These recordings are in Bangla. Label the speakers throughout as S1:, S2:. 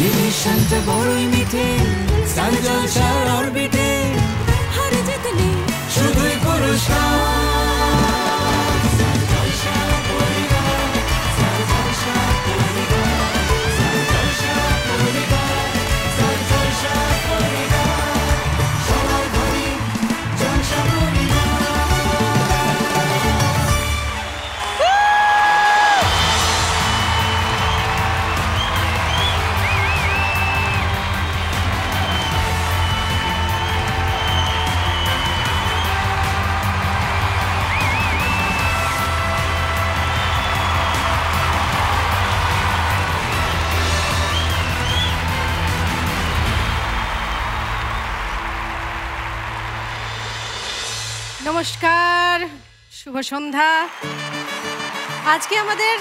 S1: জিনিসটা বড়ই মিঠে, স্টার জলসার অরবিটে হার জিত নেই, শুধুই পুরস্কার।
S2: নমস্কার, শুভ সন্ধ্যা। আজকে আমাদের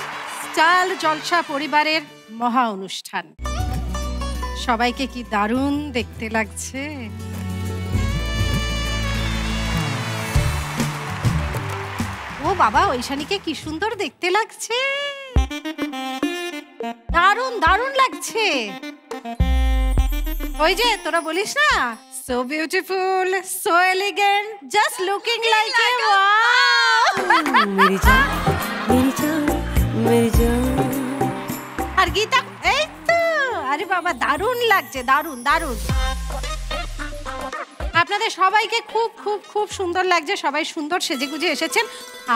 S2: স্টার জলসা পরিবারের মহা অনুষ্ঠান। সবাইকে কি দারুণ দেখতে লাগছে। ও বাবা, ঐশানীকে কি সুন্দর দেখতে লাগছে, দারুণ দারুণ লাগছে। ওই যে তোরা বলিস না, so beautiful, so elegant, just looking like a wow.
S1: মেরি জান, মেরি জান, মেরি জান।
S2: আর গীতা, এই তো, আরে বাবা দারুণ লাগছে, দারুণ দারুণ। আপনাদের সবাইকে খুব খুব খুব সুন্দর লাগছে, সবাই সুন্দর সেজেগুজে এসেছেন।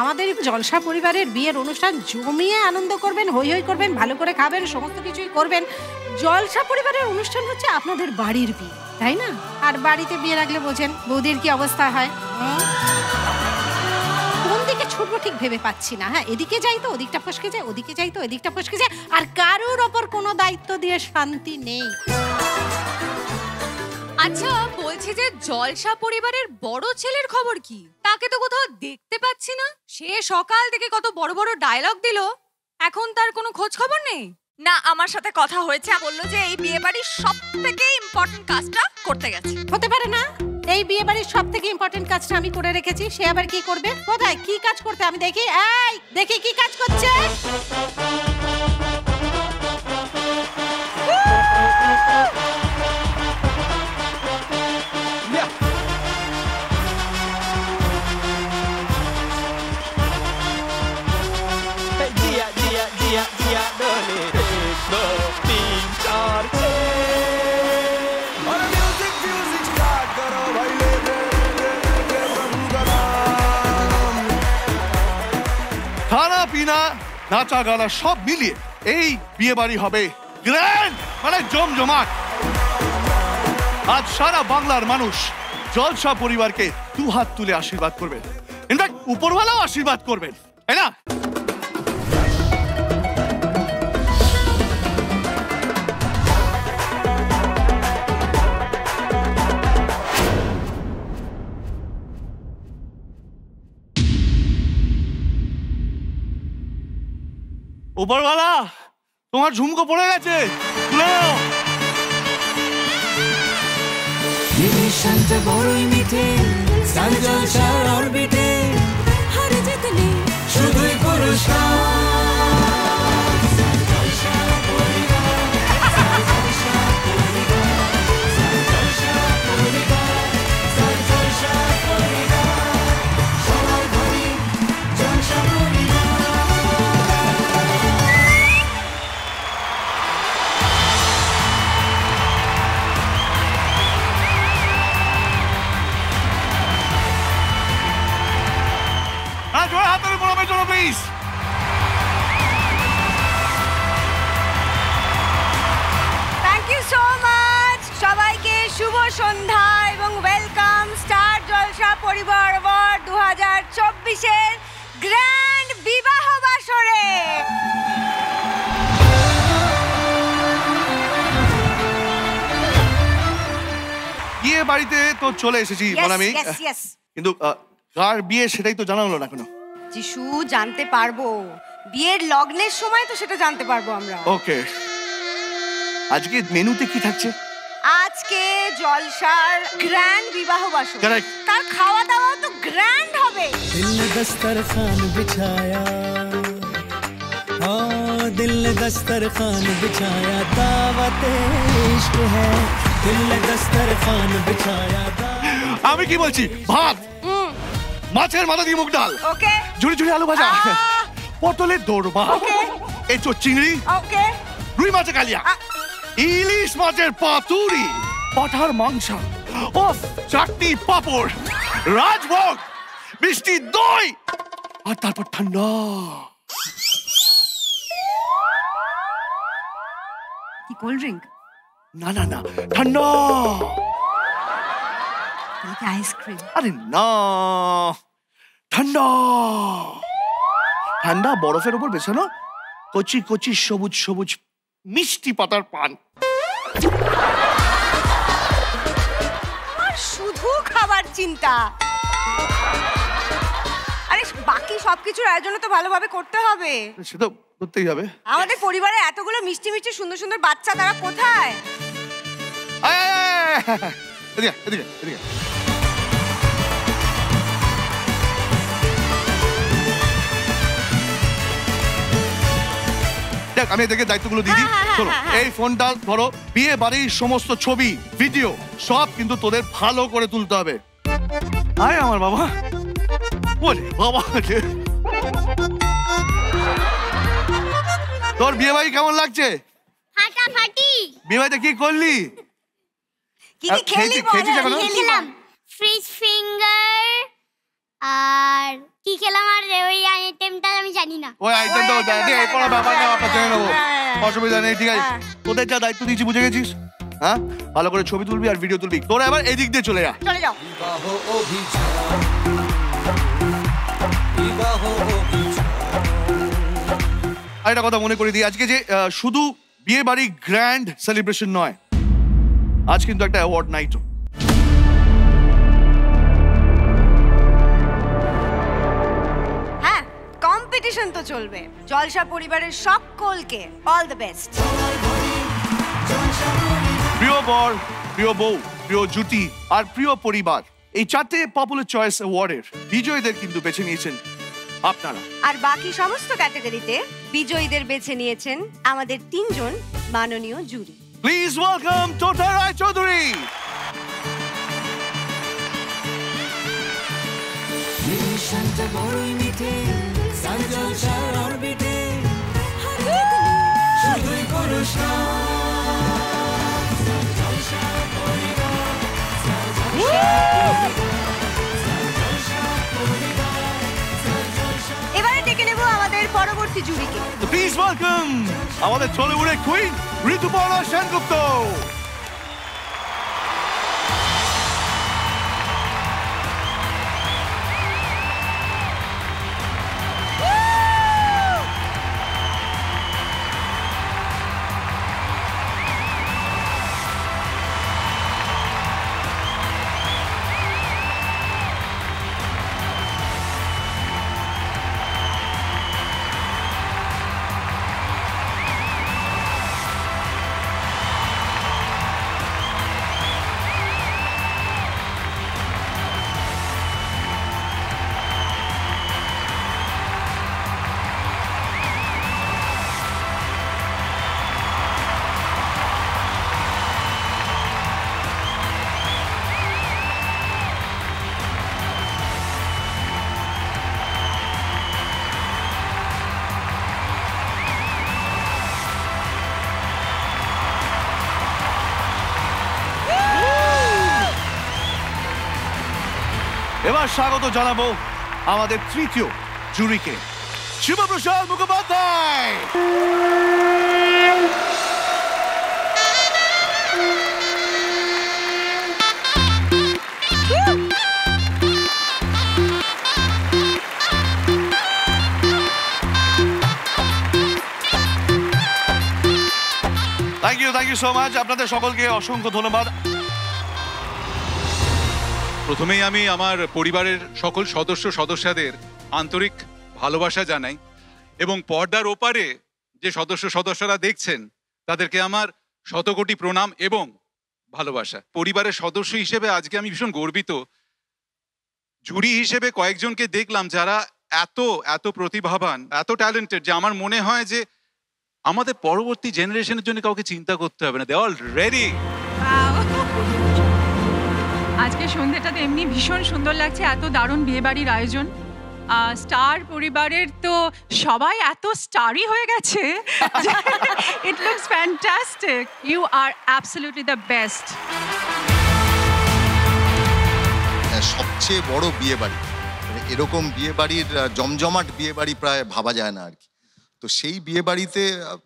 S2: আমাদের জলসা পরিবারের বিয়ের অনুষ্ঠান জমিয়ে আনন্দ করবেন, হই হই করবেন, ভালো করে খাবেন, সমস্ত কিছুই করবেন। জলসা পরিবারের অনুষ্ঠান হচ্ছে আপনাদের বাড়ির বিয়ে, তাই না? আর বাড়িতে বিয়ে রাখলে বোঝেন বৌদির কি অবস্থা হয়। কোন দিকে ছুটবো ঠিক ভেবে পাচ্ছি না। হ্যাঁ, এদিকে যাই তো ওদিকটা ফসকে যায়, ওদিকে যাই তো এদিকটা ফসকে যায়, আর কারোর ওপর কোনো দায়িত্ব দিয়ে শান্তি নেই।
S3: আচ্ছা, বলছি যে জলসা পরিবারের বড় ছেলের খবর কি? তাকে তো কোথাও দেখতে পাচ্ছি না। সে সকাল থেকে কত বড় বড় ডায়লগ দিল, এখন তার কোনো খোঁজ খবর নেই।
S4: না, আমার সাথে কথা হয়েছে, বললো যে এই বিয়ে বাড়ির সবথেকে ইম্পর্টেন্ট কাজটা করতে গেছে।
S2: হতে পারে না, এই বিয়ে বাড়ির সব থেকে ইম্পর্টেন্ট কাজটা আমি করে রেখেছি, সে আবার কি করবে? কোথায় কি কাজ করতে আমি দেখি, এই দেখি কি কাজ করছে।
S5: খানা পিনা নাচা গানা সব মিলিয়ে এই বিয়ে বাড়ি হবে গ্র্যান্ড, মানে জমজমাট। আজ সারা বাংলার মানুষ জলসা পরিবারকে দু হাত তুলে আশীর্বাদ করবেন, ইনফ্যাক্ট উপরওয়ালাও আশীর্বাদ করবেন, তাই না? উপরওয়ালা, তোমার ঝুমকো পড়ে গেছে, তুলে নাও।
S1: জিনিসটা বড়ই মিঠে, স্টার জলসার অরবিটে হার জিত নেই, শুধুই পুরস্কার।
S5: জোরে হাতের পড়াবে জন্য please.
S4: Thank you so much. সবাইকে শুভ সন্ধ্যা এবং ওয়েলকাম স্টার জলসা পরিবার অ্যাওয়ার্ড 2024-এর গ্র্যান্ড বিবাহ বাসরে।
S5: বিয়ে বাড়িতে তো চলে এসেছি আমি, কিন্তু কার বিয়ে সেটাই তো জানা হলো না এখনো।
S4: যিশু, জানতে পারবো বিয়ের লগ্নের সময়, তো সেটা জানতে পারবো আমরা।
S5: ওকে, আজকে মেনুতে কি থাকছে?
S4: আজকে জলসার গ্র্যান্ড বিবাহ বাসর,
S5: Correct.
S4: তার খাওয়া দাওয়া তো গ্র্যান্ড হবে।
S1: दिल ने दस्तरखान बिछाया, हाँ दिल ने दस्तरखान बिछाया दावत इश्क है दिल ने दस्तरखान बिछाया
S5: আমি কি বলছি ভাত মাছের মাথা দিয়ে মুগ ডাল
S4: ওকে
S5: ঝুড়ি ঝুড়ি আলু ভাজা পটলের দোরমা এঁচোড় চিংড়ি
S4: ওকে
S5: রুই মাছের কালিয়া ইলিশ মাছের পাতুরি পাঠার মাংস ওফ চাটনি পাপড় রাজভোগ মিষ্টি দই আর তারপর ঠান্ডা
S3: কি কোল্ড ড্রিঙ্ক
S5: না না না ঠান্ডা
S3: নাকি আইসক্রিম?
S5: আরে না ঠান্ডা ঠান্ডা বরফের উপর বেছানো কচি কচি সবুজ সবুজ মিষ্টি পাতার পান
S4: আর শুধু খাবার চিন্তা। আরে বাকি সবকিছুর আয়োজন তো ভালোভাবে করতে হবে।
S5: সে তো করতেই হবে।
S4: আমাদের পরিবারে এতগুলো মিষ্টি মিষ্টি সুন্দর সুন্দর বাচ্চা, তারা কোথায়?
S5: আয়, আয়, আয়, আয়, আয়, আয়। এদিকে এদিকে এদিকে দেখ আমি এদেরকে দায়িত্বগুলো দিয়ে দিই। চলো এই ফোনটা ধরো, বিয়ে বাড়ির সমস্ত ছবি ভিডিও সব কিন্তু তোদের ভালো করে তুলতে হবে। আয় আমার বাবা বলে বাবা তোর বিয়ে বাড়ি কেমন লাগছে?
S6: ফাটাফাটি।
S5: বিয়ে বাড়িতে কি করলি?
S4: কি কি খেলি?
S5: খেয়েছিস এখনো?
S6: খেলাম ফ্রিজ ফিঙ্গার আর কি খেলাম আর ওই আইটেমটা আমি জানি না।
S5: ওই আইটেমটাও জানি, এই কোনো ব্যাপার না, আমরা জেনে নেবো, অসুবিধা নেই। ঠিক আছে, তোদের যা দায়িত্ব দিয়েছি বুঝে গেছিস? হ্যাঁ, ভালো করে ছবি তুলবি আর ভিডিও তুলবি। তোরা এবার এদিক দিয়ে চলে যা।
S4: চলে যাও।
S5: আর একটা কথা মনে করে দিই, আজকে যে শুধু বিয়ে বাড়ি গ্র্যান্ড সেলিব্রেশন নয়, আজ কিন্তু একটা অ্যাওয়ার্ড নাইটও।
S4: হ্যাঁ, কম্পিটিশন তো চলবে। জলসা পরিবারের সকলকে অল দ্য বেস্ট।
S5: প্রিয় বর, প্রিয় বউ, প্রিয় জুটি আর প্রিয় পরিবার, এই চারটে পপুলার চয়েস অ্যাওয়ার্ডের বিজয়ীদের কিন্তু বেছে নিয়েছেন আপনারা।
S4: আর বাকি সমস্ত ক্যাটাগরিতে বিজয়ীদের বেছে নিয়েছেন আমাদের 3 জন মাননীয় জুরি।
S5: প্লিজ ওয়েলকাম টোটা রায় চৌধুরী।
S1: শান্ত বড়ই মিঠে সাজল শার অরবিটে শুধুই
S4: এবারে ডেকে নেব আমাদের পরবর্তী জুরিকে।
S5: প্লিজ ওয়েলকাম আমাদের টলিউডের কুইন ঋতুপর্ণা সেনগুপ্ত। এবার স্বাগত জানাবো আমাদের তৃতীয় জুরিকে, Shiboprosad Mukhopadhyay. Thank you so much. আপনাদের সকলকে অসংখ্য ধন্যবাদ।
S7: প্রথমেই আমি আমার পরিবারের সকল সদস্যদের আন্তরিক ভালোবাসা জানাই, এবং পর্দার ওপারে যে সদস্যরা দেখছেন তাদেরকে আমার শতকোটি প্রণাম এবং ভালোবাসা। পরিবারের সদস্য হিসেবে আজকে আমি ভীষণ গর্বিত। জুরি হিসেবে কয়েকজনকে দেখলাম যারা এত প্রতিভাবান, এত ট্যালেন্টেড, যে আমার মনে হয় যে আমাদের পরবর্তী জেনারেশনের জন্য কাউকে চিন্তা করতে হবে না, দে অল রেডি।
S8: আজকে সন্ধ্যাটাতে এমনি ভীষণ সুন্দর লাগছে, এত দারুণ বিয়েবাড়ির আয়োজন। স্টার পরিবারের তো সবাই এত স্টারই হয়ে গেছে, it looks fantastic, you are absolutely the best.
S9: সবচেয়ে বড় বিয়ে বাড়ি, মানে এরকম বিয়ে বাড়ির জমজমাট বিয়ে বাড়ি প্রায় ভাবা যায় না আর কি। তো সেই বিয়ে বাড়িতে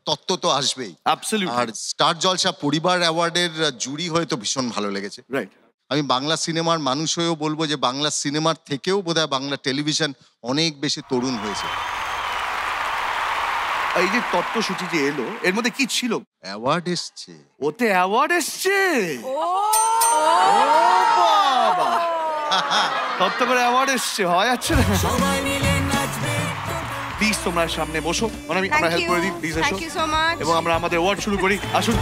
S9: তত্ত্ব তো আসবেই।
S5: Absolutely.
S9: আর স্টার জলসা পরিবার অ্যাওয়ার্ডের জুরি হয়ে তো ভীষণ ভালো লেগেছে।
S5: রাইট।
S9: আমি বাংলা সিনেমার মানুষ হয়েও বলবো যে বাংলা সিনেমার থেকেও বোধহয় বাংলা টেলিভিশন অনেক বেশি তরুণ হয়েছে।
S5: এই যে তত্ত্বসূচি যে এলো, এর মধ্যে কি ছিল?
S9: অ্যাওয়ার্ড এসছে।
S5: ওতে অ্যাওয়ার্ড এসছে। ও বাবা, তত্ত্ব করে অ্যাওয়ার্ড এসছে, হয় যাচ্ছে না।
S1: সবাই মিলে নাচবে
S5: প্লিজ তোমরা সামনে বসো, মানে আমরা
S4: Thank
S5: হেল্প
S4: you.
S5: করে দিই, প্লিজ এসো
S4: Thank you so much.
S5: এবং আমরা আমাদের অ্যাওয়ার্ড শুরু করি, আসুন।